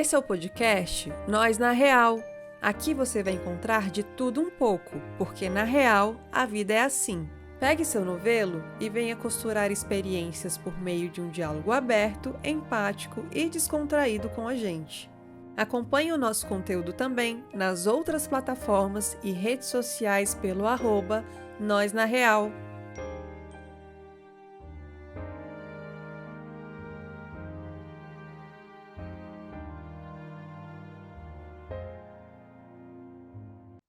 Esse é o podcast Nós na Real. Aqui você vai encontrar de tudo um pouco, porque na real a vida é assim. Pegue seu novelo e venha costurar experiências por meio de um diálogo aberto, empático e descontraído com a gente. Acompanhe o nosso conteúdo também nas outras plataformas e redes sociais pelo @Nós na Real.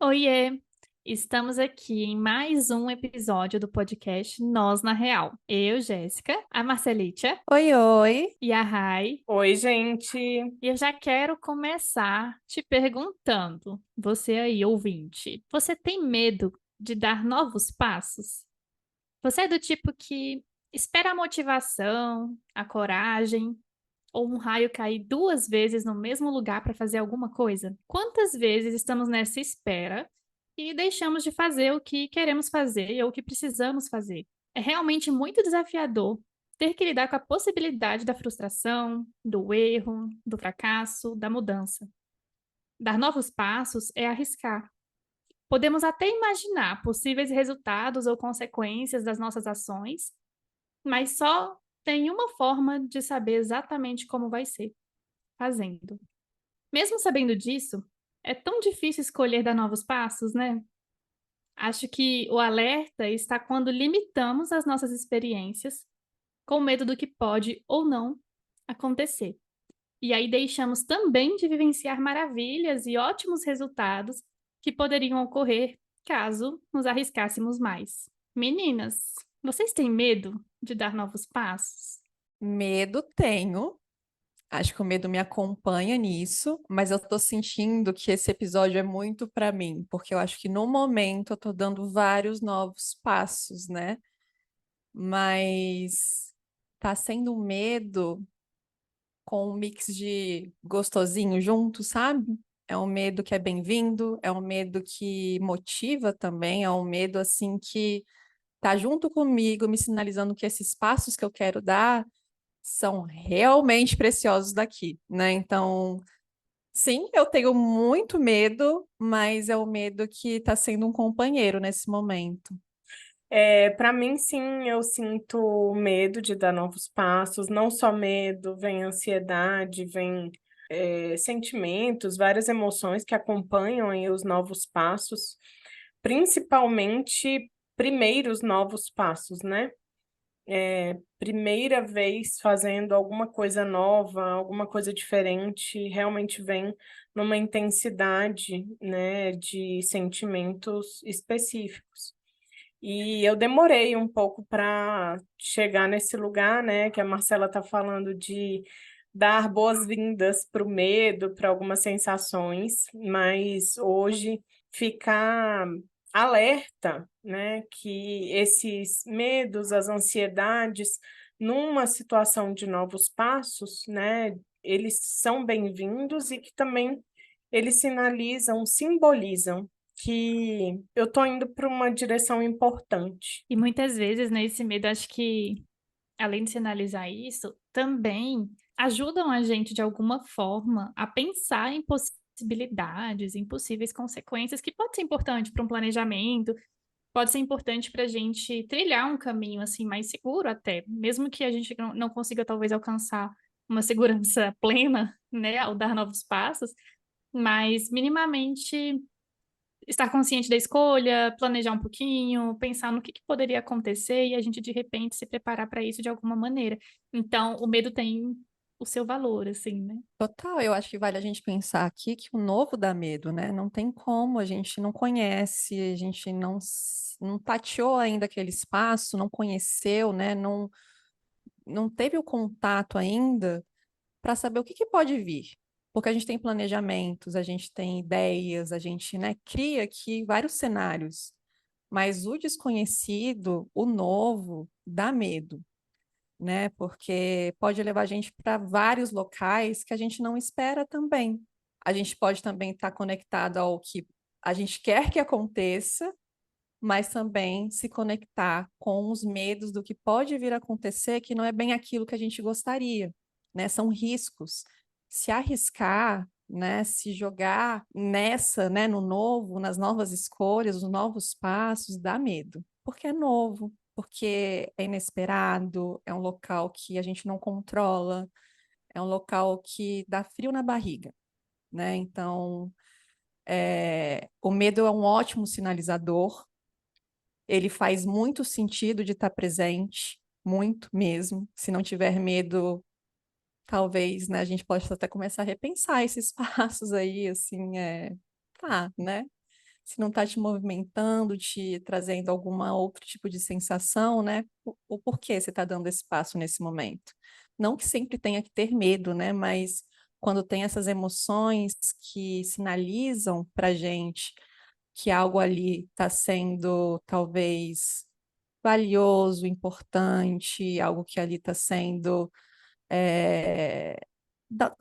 Oiê! Estamos aqui em mais um episódio do podcast Nós na Real. Eu, Jéssica, a Marcelitia Oi, oi! e a Rai. Oi, gente. E eu já quero começar te perguntando, você aí, ouvinte, você tem medo de dar novos passos? Você é do tipo que espera a motivação, a coragem, ou um raio cair 2 vezes no mesmo lugar para fazer alguma coisa? Quantas vezes estamos nessa espera e deixamos de fazer o que queremos fazer ou o que precisamos fazer? É realmente muito desafiador ter que lidar com a possibilidade da frustração, do erro, do fracasso, da mudança. Dar novos passos é arriscar. Podemos até imaginar possíveis resultados ou consequências das nossas ações, mas só tem uma forma de saber exatamente como vai ser: fazendo. Mesmo sabendo disso, é tão difícil escolher dar novos passos, né? Acho que o alerta está quando limitamos as nossas experiências com medo do que pode ou não acontecer. E aí deixamos também de vivenciar maravilhas e ótimos resultados que poderiam ocorrer caso nos arriscássemos mais. Meninas, vocês têm medo de dar novos passos? Medo tenho. Acho que o medo me acompanha nisso, mas eu tô sentindo que esse episódio é muito para mim, porque eu acho que no momento eu tô dando vários novos passos, né? Mas tá sendo um medo com um mix de gostosinho junto, sabe? É um medo que é bem-vindo, é um medo que motiva também, é um medo assim que tá junto comigo, me sinalizando que esses passos que eu quero dar são realmente preciosos daqui, né? Então, sim, eu tenho muito medo, mas é o medo que está sendo um companheiro nesse momento. Para mim, sim, eu sinto medo de dar novos passos. Não só medo, vem ansiedade, vem sentimentos, várias emoções que acompanham aí os novos passos, principalmente primeiros novos passos, né? Primeira vez fazendo alguma coisa nova, alguma coisa diferente, realmente vem numa intensidade, né, de sentimentos específicos. E eu demorei um pouco para chegar nesse lugar, né, que a Marcela está falando de dar boas-vindas para o medo, para algumas sensações, mas hoje ficar alerta, né, que esses medos, as ansiedades, numa situação de novos passos, né, eles são bem-vindos e que também eles sinalizam, simbolizam que eu estou indo para uma direção importante. E muitas vezes, né, esse medo, acho que, além de sinalizar isso, também ajudam a gente, de alguma forma, a pensar em possibilidades, em possíveis consequências, que pode ser importante para um planejamento, pode ser importante para a gente trilhar um caminho assim mais seguro até, mesmo que a gente não consiga talvez alcançar uma segurança plena, né, ao dar novos passos, mas minimamente estar consciente da escolha, planejar um pouquinho, pensar no que poderia acontecer e a gente de repente se preparar para isso de alguma maneira. Então, o medo tem o seu valor, assim, né? Total, eu acho que vale a gente pensar aqui que o novo dá medo, né? Não tem como, a gente não conhece, a gente não tateou ainda aquele espaço, não conheceu, né? Não teve o contato ainda para saber o que pode vir. Porque a gente tem planejamentos, a gente tem ideias, a gente, né, cria aqui vários cenários. Mas o desconhecido, o novo, dá medo, né? Porque pode levar a gente para vários locais que a gente não espera também. A gente pode também estar conectado ao que a gente quer que aconteça, mas também se conectar com os medos do que pode vir a acontecer, que não é bem aquilo que a gente gostaria, né? São riscos. se arriscar, né, se jogar nessa, né, no novo, nas novas escolhas, nos novos passos, dá medo, porque é novo, porque é inesperado, é um local que a gente não controla, é um local que dá frio na barriga, né? Então, o medo é um ótimo sinalizador, ele faz muito sentido de estar presente, muito mesmo. Se não tiver medo, talvez, né, a gente possa até começar a repensar esses passos aí, assim, tá, né? Se não está te movimentando, te trazendo alguma outro tipo de sensação, né? O porquê você está dando esse passo nesse momento. Não que sempre tenha que ter medo, né? Mas quando tem essas emoções que sinalizam para gente que algo ali está sendo talvez valioso, importante, algo que ali está sendo é,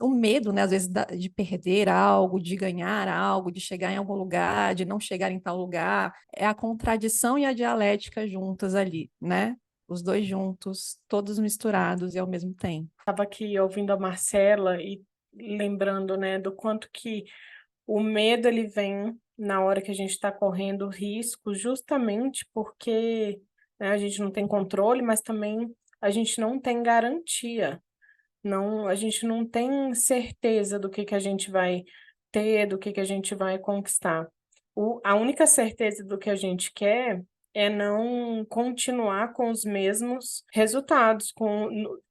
o medo, né, às vezes, de perder algo, de ganhar algo, de chegar em algum lugar, de não chegar em tal lugar, é a contradição e a dialética juntas ali, né? Os dois juntos, todos misturados e ao mesmo tempo. Estava aqui ouvindo a Marcela e lembrando, né, do quanto que o medo ele vem na hora que a gente está correndo risco, justamente porque, né, a gente não tem controle, mas também a gente não tem garantia. Não, a gente não tem certeza do que a gente vai ter, do que a gente vai conquistar. A única certeza do que a gente quer é não continuar com os mesmos resultados,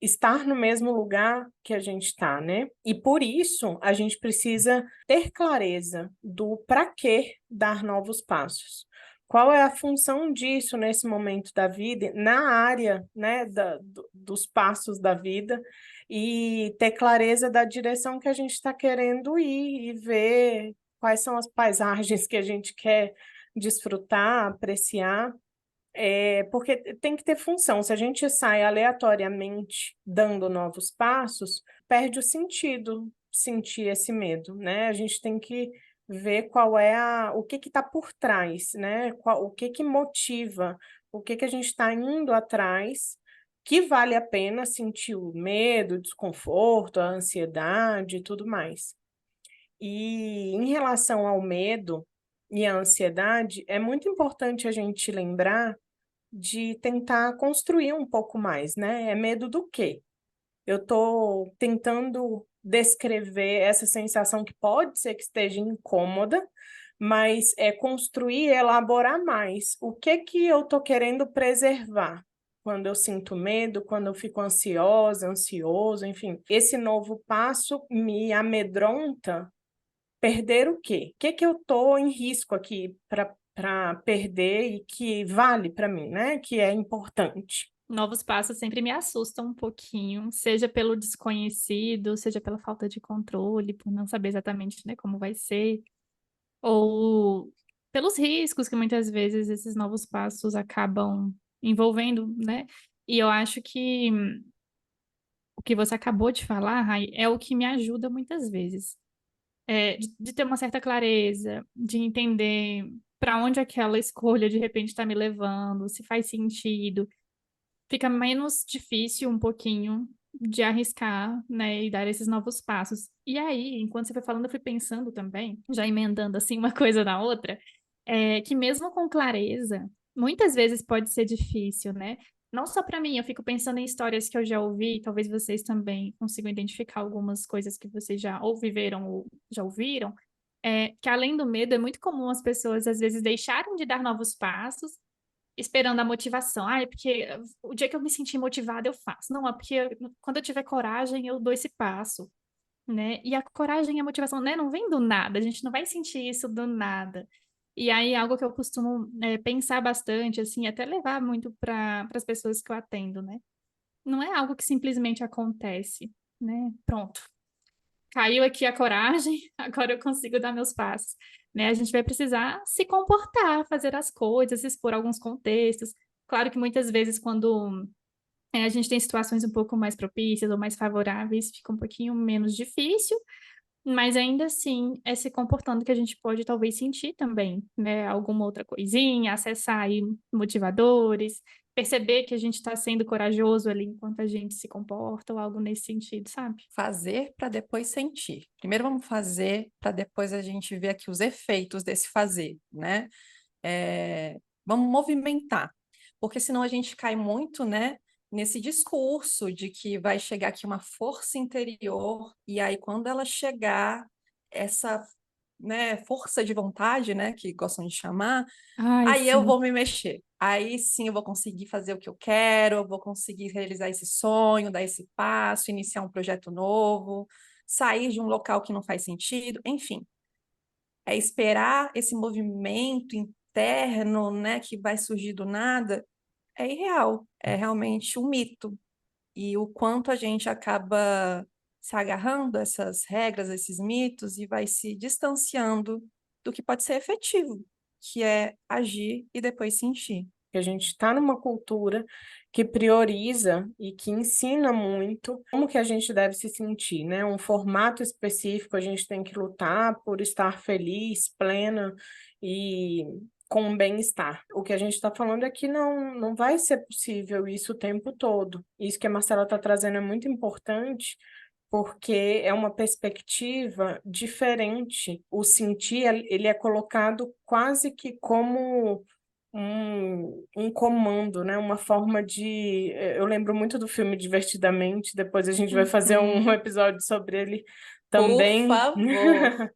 estar no mesmo lugar que a gente está, né? E por isso a gente precisa ter clareza do para que dar novos passos. Qual é a função disso nesse momento da vida, na área, né, dos passos da vida, e ter clareza da direção que a gente está querendo ir e ver quais são as paisagens que a gente quer desfrutar, apreciar, porque tem que ter função. Se a gente sai aleatoriamente dando novos passos, perde o sentido sentir esse medo, né? A gente tem que ver qual é o que está por trás, né? O que motiva, o que a gente está indo atrás, que vale a pena sentir o medo, o desconforto, a ansiedade e tudo mais. E em relação ao medo e à ansiedade, é muito importante a gente lembrar de tentar construir um pouco mais, né? É medo do quê? Eu estou tentando descrever essa sensação que pode ser que esteja incômoda, mas é construir e elaborar mais. O que eu estou querendo preservar? Quando eu sinto medo, quando eu fico ansiosa, ansioso, enfim. Esse novo passo me amedronta. Perder o quê? O que eu estou em risco aqui para perder e que vale para mim, né? Que é importante. Novos passos sempre me assustam um pouquinho, seja pelo desconhecido, seja pela falta de controle, por não saber exatamente, né, como vai ser, ou pelos riscos que muitas vezes esses novos passos acabam envolvendo, né? E eu acho que o que você acabou de falar, Rai, é o que me ajuda muitas vezes. De ter uma certa clareza, de entender para onde aquela escolha de repente está me levando, se faz sentido. Fica menos difícil um pouquinho de arriscar, né, e dar esses novos passos. E aí, enquanto você foi falando, eu fui pensando também, já emendando assim uma coisa na outra, que mesmo com clareza, muitas vezes pode ser difícil, né? Não só para mim, eu fico pensando em histórias que eu já ouvi, talvez vocês também consigam identificar algumas coisas que vocês já ou viveram ou já ouviram, que além do medo, é muito comum as pessoas às vezes deixarem de dar novos passos esperando a motivação. Ah, é porque o dia que eu me sentir motivada eu faço. Não, é porque quando eu tiver coragem eu dou esse passo, né? E a coragem e a motivação, né, não vem do nada, a gente não vai sentir isso do nada. E aí, algo que eu costumo pensar bastante, assim, até levar muito para as pessoas que eu atendo, né? Não é algo que simplesmente acontece, né? Pronto, caiu aqui a coragem, agora eu consigo dar meus passos. Né? A gente vai precisar se comportar, fazer as coisas, expor alguns contextos. Claro que muitas vezes, quando a gente tem situações um pouco mais propícias ou mais favoráveis, fica um pouquinho menos difícil, mas ainda assim é se comportando que a gente pode talvez sentir também, né? Alguma outra coisinha, acessar aí motivadores, perceber que a gente está sendo corajoso ali enquanto a gente se comporta ou algo nesse sentido, sabe? Fazer para depois sentir. Primeiro vamos fazer para depois a gente ver aqui os efeitos desse fazer, né? Vamos movimentar, porque senão a gente cai muito, né, nesse discurso de que vai chegar aqui uma força interior, e aí quando ela chegar, essa, né, força de vontade, né, que gostam de chamar, Ai, aí eu sim. vou me mexer. Aí sim eu vou conseguir fazer o que eu quero, eu vou conseguir realizar esse sonho, dar esse passo, iniciar um projeto novo, sair de um local que não faz sentido, enfim. É esperar esse movimento interno, né, que vai surgir do nada, é irreal, é realmente um mito. E o quanto a gente acaba se agarrando a essas regras, a esses mitos, e vai se distanciando do que pode ser efetivo, que é agir e depois sentir. Que a gente está numa cultura que prioriza e que ensina muito como que a gente deve se sentir, né? Um formato específico, a gente tem que lutar por estar feliz, plena e com bem-estar. O que a gente está falando é que não vai ser possível isso o tempo todo. Isso que a Marcela está trazendo é muito importante, porque é uma perspectiva diferente. O sentir, ele é colocado quase que como um comando, né? Uma forma de... Eu lembro muito do filme Divertidamente, depois a gente vai fazer um Uhum. episódio sobre ele Por também. favor.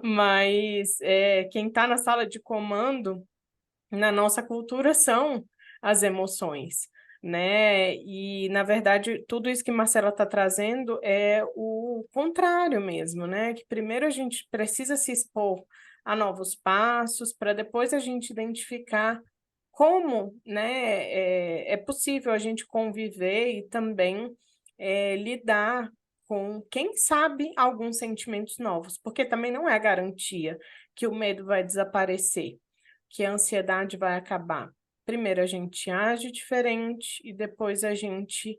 Mas quem está na sala de comando, na nossa cultura, são as emoções, né? E, na verdade, tudo isso que Marcela está trazendo é o contrário mesmo, né? Que primeiro a gente precisa se expor a novos passos, para depois a gente identificar como, né, é possível a gente conviver e também lidar com, quem sabe, alguns sentimentos novos, porque também não é garantia que o medo vai desaparecer, que a ansiedade vai acabar. Primeiro a gente age diferente e depois a gente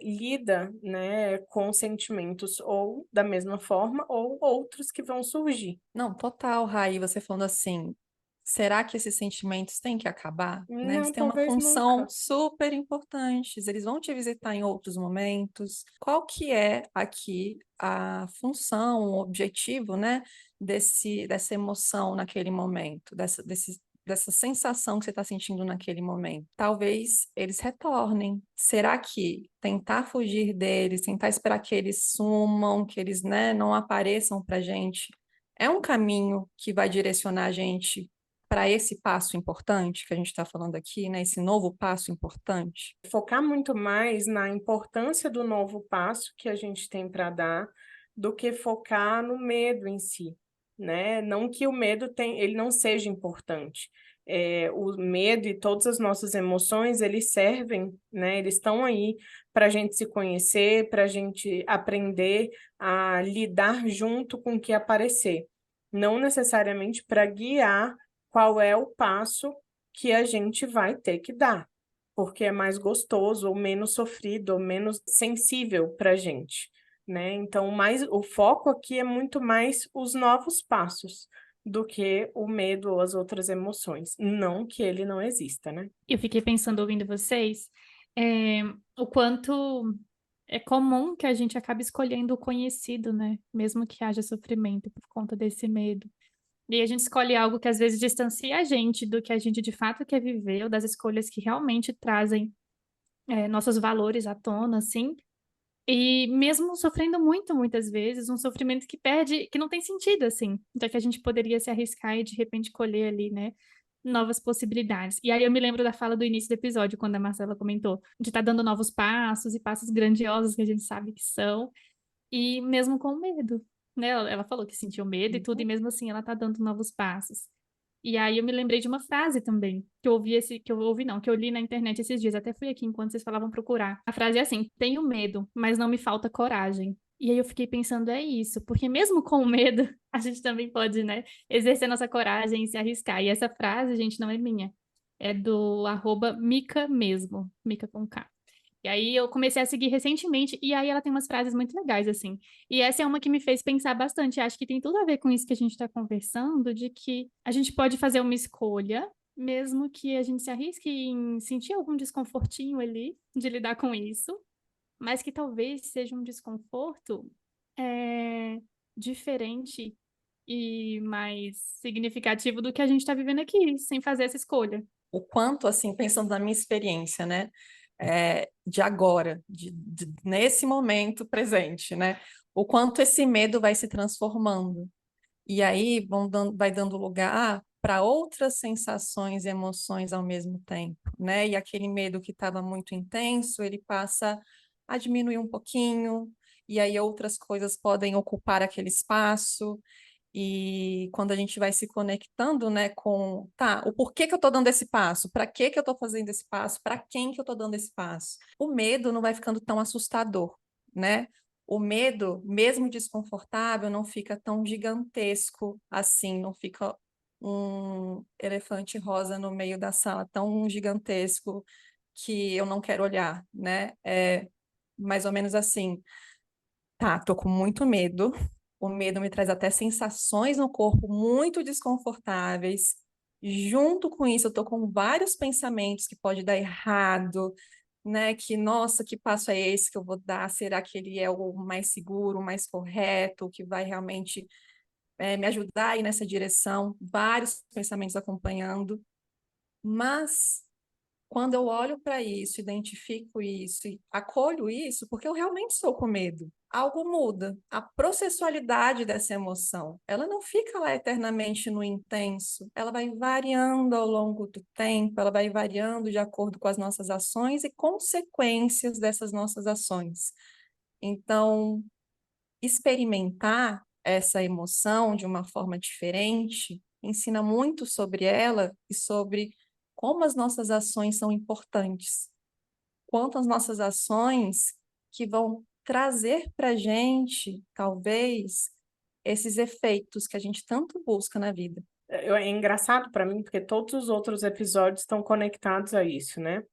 lida, né, com sentimentos ou da mesma forma ou outros que vão surgir. Não, total, Raí, você falando assim, será que esses sentimentos têm que acabar? Né? Eles Não, têm uma talvez função nunca. super importante, eles vão te visitar em outros momentos. Qual que é aqui a função, o objetivo, né, dessa emoção naquele momento, dessa sensação que você está sentindo naquele momento? Talvez eles retornem. Será que tentar fugir deles, tentar esperar que eles sumam, que eles, né, não apareçam para gente, é um caminho que vai direcionar a gente para esse passo importante que a gente está falando aqui, né? Esse novo passo importante? Focar muito mais na importância do novo passo que a gente tem para dar do que focar no medo em si, né? Não que o medo ele não seja importante. O medo e todas as nossas emoções, eles servem, né? Eles estão aí para a gente se conhecer, para a gente aprender a lidar junto com o que aparecer. Não necessariamente para guiar qual é o passo que a gente vai ter que dar, porque é mais gostoso, ou menos sofrido, ou menos sensível para a gente, né? Então, o foco aqui é muito mais os novos passos do que o medo ou as outras emoções. Não que ele não exista, né? Eu fiquei pensando, ouvindo vocês, é, o quanto é comum que a gente acabe escolhendo o conhecido, né? Mesmo que haja sofrimento por conta desse medo. E a gente escolhe algo que às vezes distancia a gente do que a gente de fato quer viver, ou das escolhas que realmente trazem nossos valores à tona, assim. E mesmo sofrendo muito, muitas vezes, um sofrimento que perde, que não tem sentido, assim. Já que a gente poderia se arriscar e de repente colher ali, né, novas possibilidades. E aí eu me lembro da fala do início do episódio, quando a Marcela comentou de estar dando novos passos e passos grandiosos que a gente sabe que são, e mesmo com medo, né? Ela falou que sentiu medo e tudo, e mesmo assim ela tá dando novos passos. E aí eu me lembrei de uma frase também, que eu li na internet esses dias, até fui aqui enquanto vocês falavam procurar. A frase é assim: tenho medo, mas não me falta coragem. E aí eu fiquei pensando, é isso, porque mesmo com o medo, a gente também pode, né, exercer nossa coragem e se arriscar. E essa frase, gente, não é minha, é do @Mica mesmo, Mica com K. E aí eu comecei a seguir recentemente, e aí ela tem umas frases muito legais, assim. E essa é uma que me fez pensar bastante. Acho que tem tudo a ver com isso que a gente está conversando, de que a gente pode fazer uma escolha, mesmo que a gente se arrisque em sentir algum desconfortinho ali de lidar com isso, mas que talvez seja um desconforto diferente e mais significativo do que a gente está vivendo aqui, sem fazer essa escolha. O quanto, assim, pensando na minha experiência, né, de agora, nesse momento presente, né, o quanto esse medo vai se transformando. E aí vai dando lugar para outras sensações e emoções ao mesmo tempo, né? E aquele medo que estava muito intenso, ele passa a diminuir um pouquinho, e aí outras coisas podem ocupar aquele espaço. E quando a gente vai se conectando, né, com, tá, o porquê que eu estou dando esse passo? Para que que eu estou fazendo esse passo? Para quem que eu estou dando esse passo? O medo não vai ficando tão assustador, né? O medo, mesmo desconfortável, não fica tão gigantesco assim, não fica um elefante rosa no meio da sala tão gigantesco que eu não quero olhar, né? É mais ou menos assim. Tá, tô com muito medo. O medo me traz até sensações no corpo muito desconfortáveis. Junto com isso, eu tô com vários pensamentos que pode dar errado, né? Que, nossa, que passo é esse que eu vou dar? Será que ele é o mais seguro, o mais correto, o que vai realmente me ajudar a ir nessa direção? Vários pensamentos acompanhando. Mas quando eu olho para isso, identifico isso e acolho isso, porque eu realmente estou com medo, algo muda. A processualidade dessa emoção, ela não fica lá eternamente no intenso, ela vai variando ao longo do tempo, ela vai variando de acordo com as nossas ações e consequências dessas nossas ações. Então, experimentar essa emoção de uma forma diferente ensina muito sobre ela e sobre como as nossas ações são importantes, quanto as nossas ações que vão trazer para a gente, talvez, esses efeitos que a gente tanto busca na vida. É engraçado para mim, porque todos os outros episódios estão conectados a isso, né?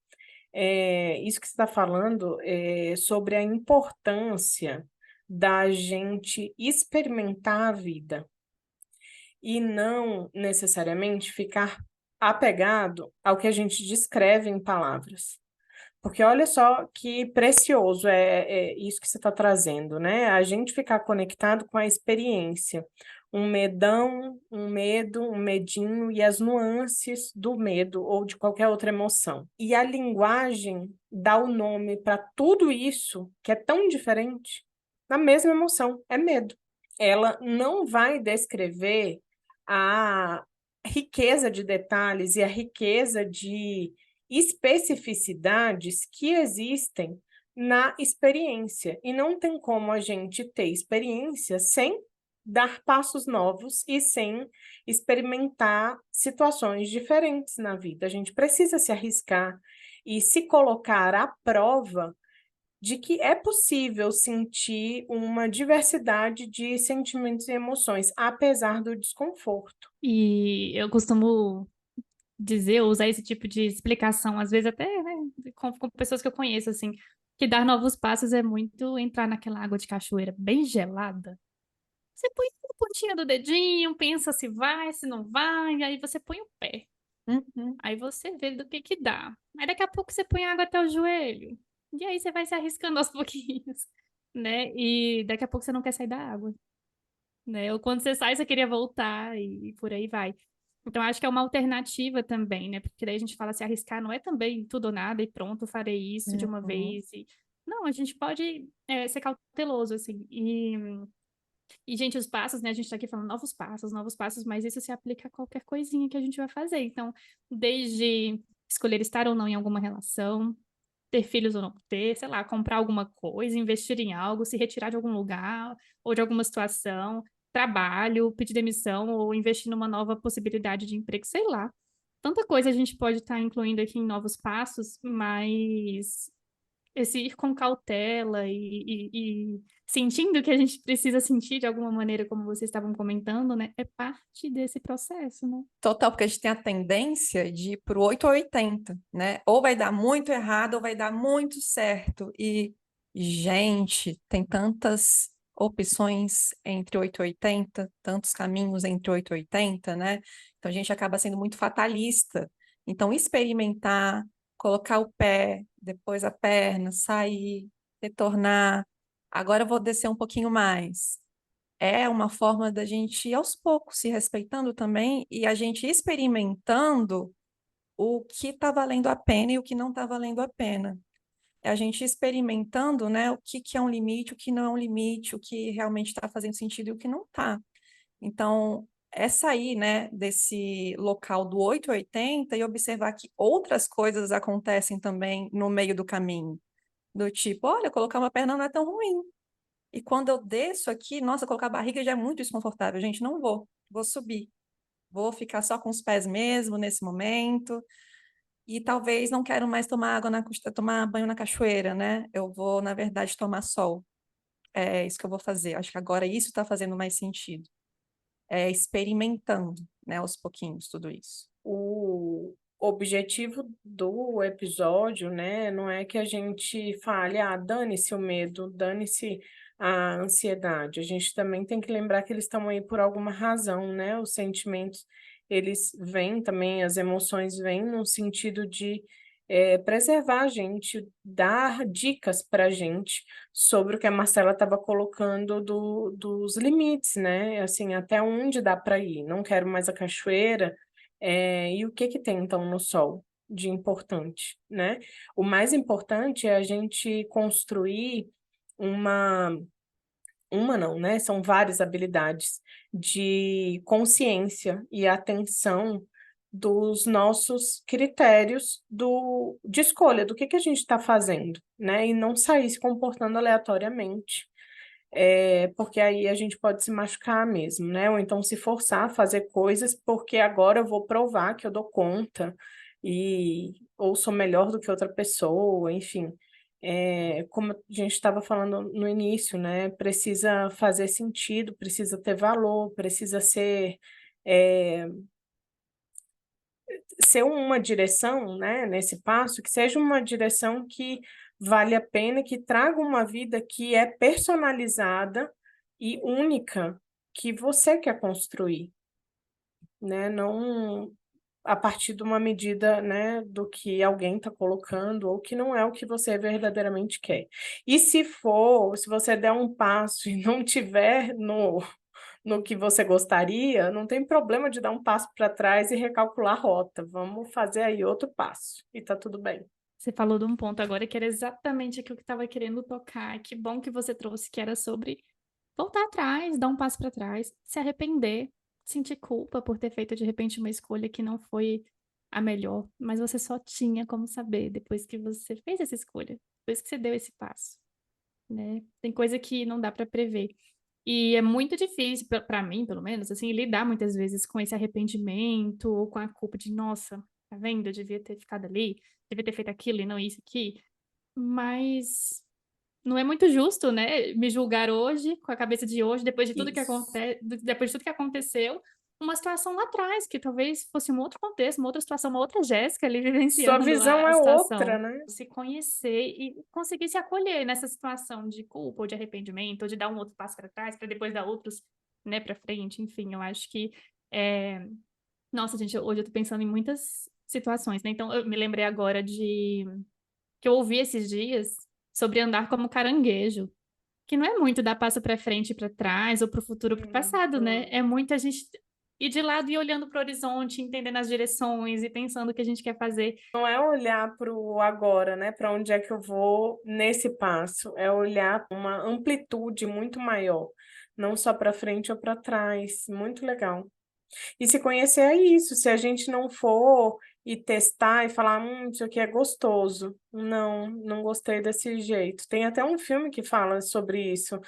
Isso que você está falando é sobre a importância da gente experimentar a vida e não necessariamente ficar apegado ao que a gente descreve em palavras. Porque olha só que precioso é isso que você está trazendo, né? A gente ficar conectado com a experiência, um medão, um medo, um medinho e as nuances do medo ou de qualquer outra emoção. E a linguagem dá o nome para tudo isso que é tão diferente na mesma emoção, é medo. Ela não vai descrever a riqueza de detalhes e a riqueza de especificidades que existem na experiência. E não tem como a gente ter experiência sem dar passos novos e sem experimentar situações diferentes na vida. A gente precisa se arriscar e se colocar à prova de que é possível sentir uma diversidade de sentimentos e emoções, apesar do desconforto. E eu costumo dizer, usar esse tipo de explicação, às vezes até, né, com pessoas que eu conheço, assim, que dar novos passos é muito entrar naquela água de cachoeira bem gelada. Você põe a pontinha do dedinho, pensa se vai, se não vai, e aí você põe o pé. Uhum. Aí você vê do que dá. Aí daqui a pouco você põe água até o joelho. E aí você vai se arriscando aos pouquinhos, né? E daqui a pouco você não quer sair da água, né? Ou quando você sai, você queria voltar e por aí vai. Então, acho que é uma alternativa também, né? Porque daí a gente fala se arriscar não é também tudo ou nada e pronto, farei isso de uma Uhum. vez. Não, a gente pode ser cauteloso, assim. E, gente, os passos, né? A gente tá aqui falando novos passos, mas isso se aplica a qualquer coisinha que a gente vai fazer. Então, desde escolher estar ou não em alguma relação, ter filhos ou não ter, sei lá, comprar alguma coisa, investir em algo, se retirar de algum lugar ou de alguma situação, trabalho, pedir demissão ou investir numa nova possibilidade de emprego, sei lá. Tanta coisa a gente pode estar incluindo aqui em novos passos, mas esse ir com cautela e sentindo que a gente precisa sentir de alguma maneira, como vocês estavam comentando, né? É parte desse processo, né? Total, porque a gente tem a tendência de ir para o 8 ou 80, né? Ou vai dar muito errado ou vai dar muito certo. E, gente, tem tantas opções entre 8 e 80, tantos caminhos entre 8 e 80, né? Então a gente acaba sendo muito fatalista. Então experimentar, colocar o pé, depois a perna, sair, retornar. Agora eu vou descer um pouquinho mais. É uma forma da gente ir aos poucos, se respeitando também e a gente experimentando o que está valendo a pena e o que não está valendo a pena. É a gente experimentando, né, o que, que é um limite, o que não é um limite, o que realmente está fazendo sentido e o que não está. Então, é sair, né, desse local do 880 e observar que outras coisas acontecem também no meio do caminho. Do tipo, olha, colocar uma perna não é tão ruim. E quando eu desço aqui, nossa, colocar a barriga já é muito desconfortável. Gente, não vou subir. Vou ficar só com os pés mesmo nesse momento. E talvez não quero mais tomar água tomar banho na cachoeira, né? Eu vou, na verdade, tomar sol. É isso que eu vou fazer. Acho que agora isso está fazendo mais sentido. É experimentando, né, aos pouquinhos, tudo isso. O objetivo do episódio, né, não é que a gente fale, dane-se o medo, dane-se a ansiedade. A gente também tem que lembrar que eles estão aí por alguma razão, né? Os sentimentos, eles vêm também, as emoções vêm no sentido de preservar a gente, dar dicas para a gente sobre o que a Marcela estava colocando dos limites, né? Assim, até onde dá para ir. Não quero mais a cachoeira, e o que que tem então no sol de importante, né? O mais importante é a gente construir uma uma não, né? São várias habilidades de consciência e atenção dos nossos critérios de escolha, do que a gente está fazendo, né? E não sair se comportando aleatoriamente, porque aí a gente pode se machucar mesmo, né? Ou então se forçar a fazer coisas porque agora eu vou provar que eu dou conta ou sou melhor do que outra pessoa, enfim. Como a gente estava falando no início, né? Precisa fazer sentido, precisa ter valor, precisa eh, ser uma direção, né, nesse passo, que seja uma direção que vale a pena, que traga uma vida que é personalizada e única, que você quer construir, né, não a partir de uma medida, né, do que alguém está colocando ou que não é o que você verdadeiramente quer. E se você der um passo e não tiver no que você gostaria, não tem problema de dar um passo para trás e recalcular a rota. Vamos fazer aí outro passo e tá tudo bem. Você falou de um ponto agora que era exatamente aquilo que eu estava querendo tocar. Que bom que você trouxe, que era sobre voltar atrás, dar um passo para trás, se arrepender, sentir culpa por ter feito de repente uma escolha que não foi a melhor, mas você só tinha como saber depois que você fez essa escolha, depois que você deu esse passo, né? Tem coisa que não dá para prever. E é muito difícil, para mim, pelo menos, assim, lidar muitas vezes com esse arrependimento ou com a culpa de, nossa, tá vendo? Eu devia ter ficado ali, devia ter feito aquilo e não isso aqui. Mas não é muito justo, né, me julgar hoje, com a cabeça de hoje, depois de tudo que Isso. depois de tudo que aconteceu, uma situação lá atrás, que talvez fosse um outro contexto, uma outra situação, uma outra Jéssica ali Sua vivenciando visão a é outra, situação. né? Se conhecer e conseguir se acolher nessa situação de culpa ou de arrependimento, ou de dar um outro passo para trás, para depois dar outros, né, para frente, enfim, eu acho que nossa, gente, hoje eu tô pensando em muitas situações, né? Então, eu me lembrei agora de que eu ouvi esses dias sobre andar como caranguejo, que não é muito dar passo para frente e para trás, ou para o futuro ou para o passado, né? É Uhum. muito a gente ir de lado e olhando para o horizonte, entendendo as direções e pensando o que a gente quer fazer. Não é olhar para o agora, né, para onde é que eu vou nesse passo, é olhar pra uma amplitude muito maior, não só para frente ou para trás. Muito legal. E se conhecer é isso, se a gente não for e testar e falar: isso aqui é gostoso. Não, não gostei desse jeito". Tem até um filme que fala sobre isso.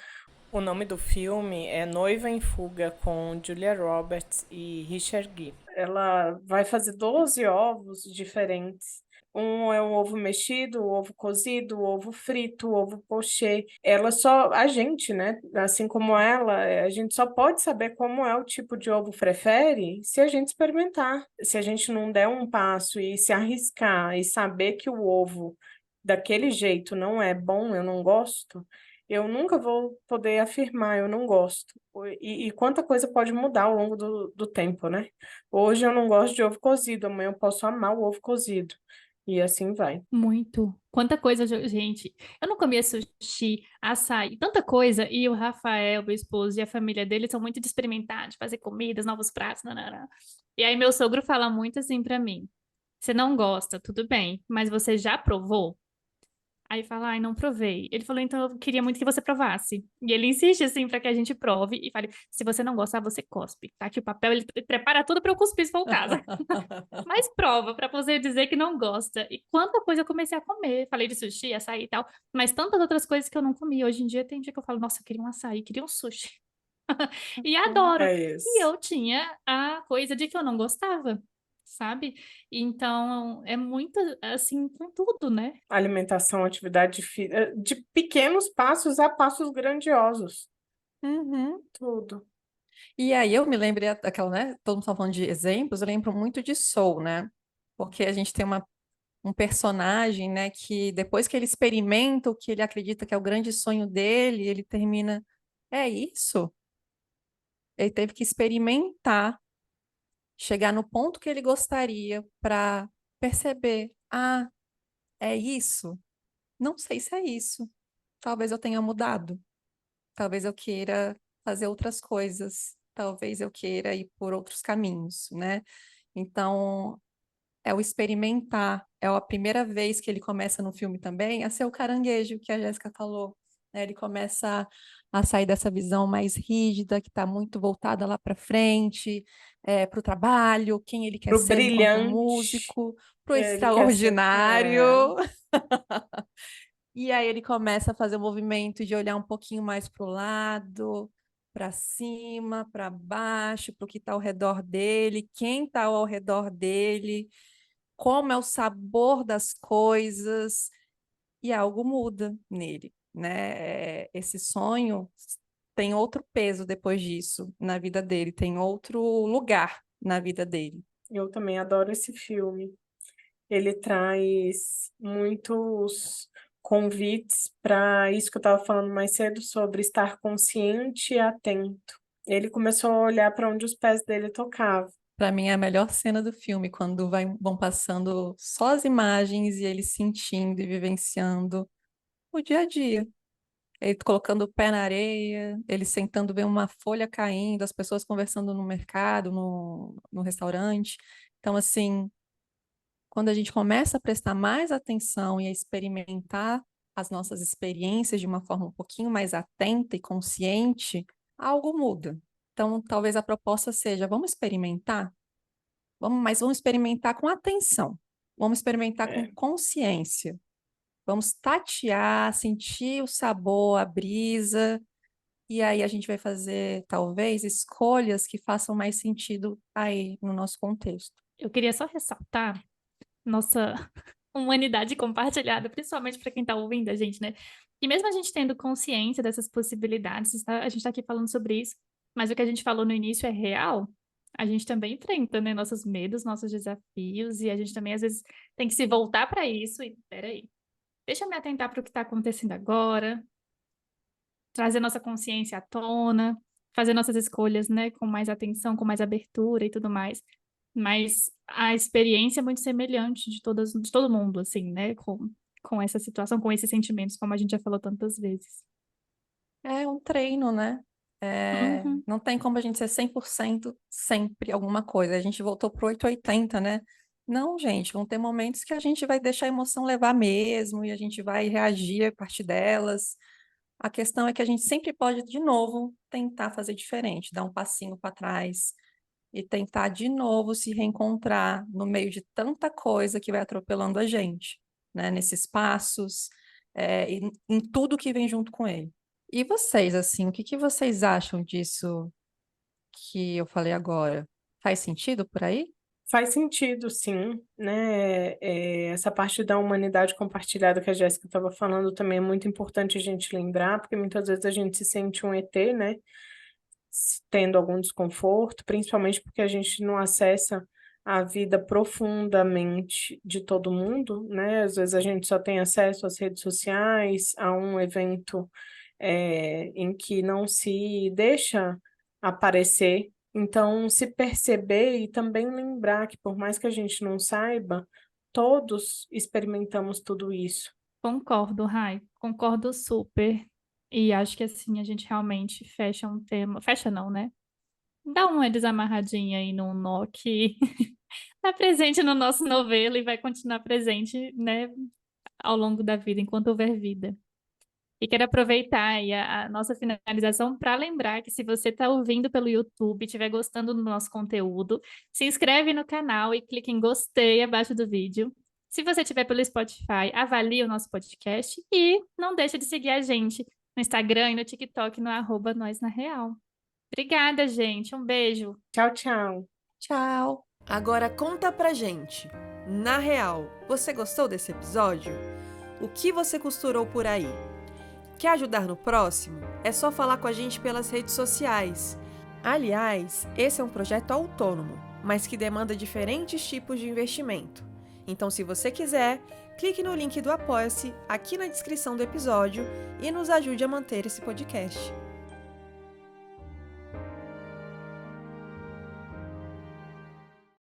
O nome do filme é Noiva em Fuga, com Julia Roberts e Richard Gere. Ela vai fazer 12 ovos diferentes. Um é o ovo mexido, o ovo cozido, o ovo frito, o ovo pochê. A gente, né, assim como ela, a gente só pode saber como é o tipo de ovo prefere se a gente experimentar. Se a gente não der um passo e se arriscar e saber que o ovo daquele jeito não é bom, eu não gosto, eu nunca vou poder afirmar, eu não gosto. E quanta coisa pode mudar ao longo do tempo, né? Hoje eu não gosto de ovo cozido, amanhã eu posso amar o ovo cozido. E assim vai. Muito. Quanta coisa, gente. Eu não comia sushi, açaí, tanta coisa. E o Rafael, meu esposo, e a família dele são muito de experimentar, de fazer comidas, novos pratos. Nanana. E aí meu sogro fala muito assim pra mim: você não gosta, tudo bem, mas você já provou? Aí fala, ai, não provei. Ele falou, então eu queria muito que você provasse. E ele insiste, assim, pra que a gente prove e fale, se você não gostar, você cospe. Tá aqui o papel, ele prepara tudo pra eu cuspir se for o caso. Mas prova, pra você dizer que não gosta. E quanta coisa eu comecei a comer. Falei de sushi, açaí e tal, mas tantas outras coisas que eu não comia. Hoje em dia tem dia que eu falo, nossa, eu queria um açaí, queria um sushi. E adoro. É E isso. eu tinha a coisa de que eu não gostava, sabe? Então, é muito assim com tudo, né? Alimentação, de pequenos passos a passos grandiosos. Uhum. Tudo. E aí eu me lembrei daquela, né? Todo mundo tá falando de exemplos, eu lembro muito de Soul, né? Porque a gente tem um personagem, né, que depois que ele experimenta o que ele acredita que é o grande sonho dele, ele termina, é isso? Ele teve que experimentar, chegar no ponto que ele gostaria para perceber, ah, é isso? Não sei se é isso. Talvez eu tenha mudado. Talvez eu queira fazer outras coisas. Talvez eu queira ir por outros caminhos, né? Então, é o experimentar. É a primeira vez que ele começa no filme também a ser o caranguejo que a Jéssica falou, né? Ele começa a sair dessa visão mais rígida, que está muito voltada lá para frente, para o trabalho, quem ele quer Pro ser enquanto brilhante, músico, para o ele quer ser. extraordinário. E aí ele começa a fazer o movimento de olhar um pouquinho mais para o lado, para cima, para baixo, para o que está ao redor dele, quem está ao redor dele, como é o sabor das coisas, e algo muda nele, né? Esse sonho tem outro peso depois disso na vida dele, tem outro lugar na vida dele. Eu também adoro esse filme. Ele traz muitos convites para isso que eu estava falando mais cedo sobre estar consciente e atento. Ele começou a olhar para onde os pés dele tocavam. Para mim é a melhor cena do filme, quando vão passando só as imagens e ele sentindo e vivenciando o dia a dia. Ele colocando o pé na areia, ele sentando, ver uma folha caindo, as pessoas conversando no mercado, no restaurante. Então, assim, quando a gente começa a prestar mais atenção e a experimentar as nossas experiências de uma forma um pouquinho mais atenta e consciente, algo muda. Então, talvez a proposta seja: vamos experimentar? Mas vamos experimentar com atenção. Vamos experimentar com É, consciência. Vamos tatear, sentir o sabor, a brisa, e aí a gente vai fazer, talvez, escolhas que façam mais sentido aí no nosso contexto. Eu queria só ressaltar nossa humanidade compartilhada, principalmente para quem está ouvindo a gente, né? E mesmo a gente tendo consciência dessas possibilidades, a gente está aqui falando sobre isso, mas o que a gente falou no início é real. A gente também enfrenta, né, nossos medos, nossos desafios, e a gente também às vezes tem que se voltar para isso e, peraí, deixa eu me atentar para o que está acontecendo agora, trazer nossa consciência à tona, fazer nossas escolhas, né, com mais atenção, com mais abertura e tudo mais. Mas a experiência é muito semelhante de todo mundo, assim, né, com essa situação, com esses sentimentos, como a gente já falou tantas vezes. É um treino, né? Uhum. Não tem como a gente ser 100% sempre alguma coisa. A gente voltou pro 880, né? Não, gente, vão ter momentos que a gente vai deixar a emoção levar mesmo e a gente vai reagir a partir delas. A questão é que a gente sempre pode, de novo, tentar fazer diferente, dar um passinho para trás e tentar de novo se reencontrar no meio de tanta coisa que vai atropelando a gente, né? Nesses passos, e em tudo que vem junto com ele. E vocês, assim, o que que vocês acham disso que eu falei agora? Faz sentido por aí? faz sentido, sim, né? Essa parte da humanidade compartilhada que a Jéssica estava falando também é muito importante a gente lembrar, porque muitas vezes a gente se sente um ET, né? Tendo algum desconforto, principalmente porque a gente não acessa a vida profundamente de todo mundo, né? Às vezes a gente só tem acesso às redes sociais, a um evento em que não se deixa aparecer. Então, se perceber e também lembrar que, por mais que a gente não saiba, todos experimentamos tudo isso. Concordo, Rai, concordo super. E acho que assim a gente realmente fecha um tema. Fecha não, né? Dá uma desamarradinha aí num nó que tá presente no nosso novelo e vai continuar presente, né, ao longo da vida, enquanto houver vida. E quero aproveitar aí a nossa finalização para lembrar que se você está ouvindo pelo YouTube e estiver gostando do nosso conteúdo, se inscreve no canal e clique em gostei abaixo do vídeo. Se você estiver pelo Spotify, avalie o nosso podcast e não deixe de seguir a gente no Instagram e no TikTok no @nós na real. Obrigada, gente. Um beijo. Tchau, tchau. Tchau! Agora conta pra gente. Na real, você gostou desse episódio? O que você costurou por aí? Quer ajudar no próximo? É só falar com a gente pelas redes sociais. Aliás, esse é um projeto autônomo, mas que demanda diferentes tipos de investimento. Então, se você quiser, clique no link do Apoia-se aqui na descrição do episódio e nos ajude a manter esse podcast.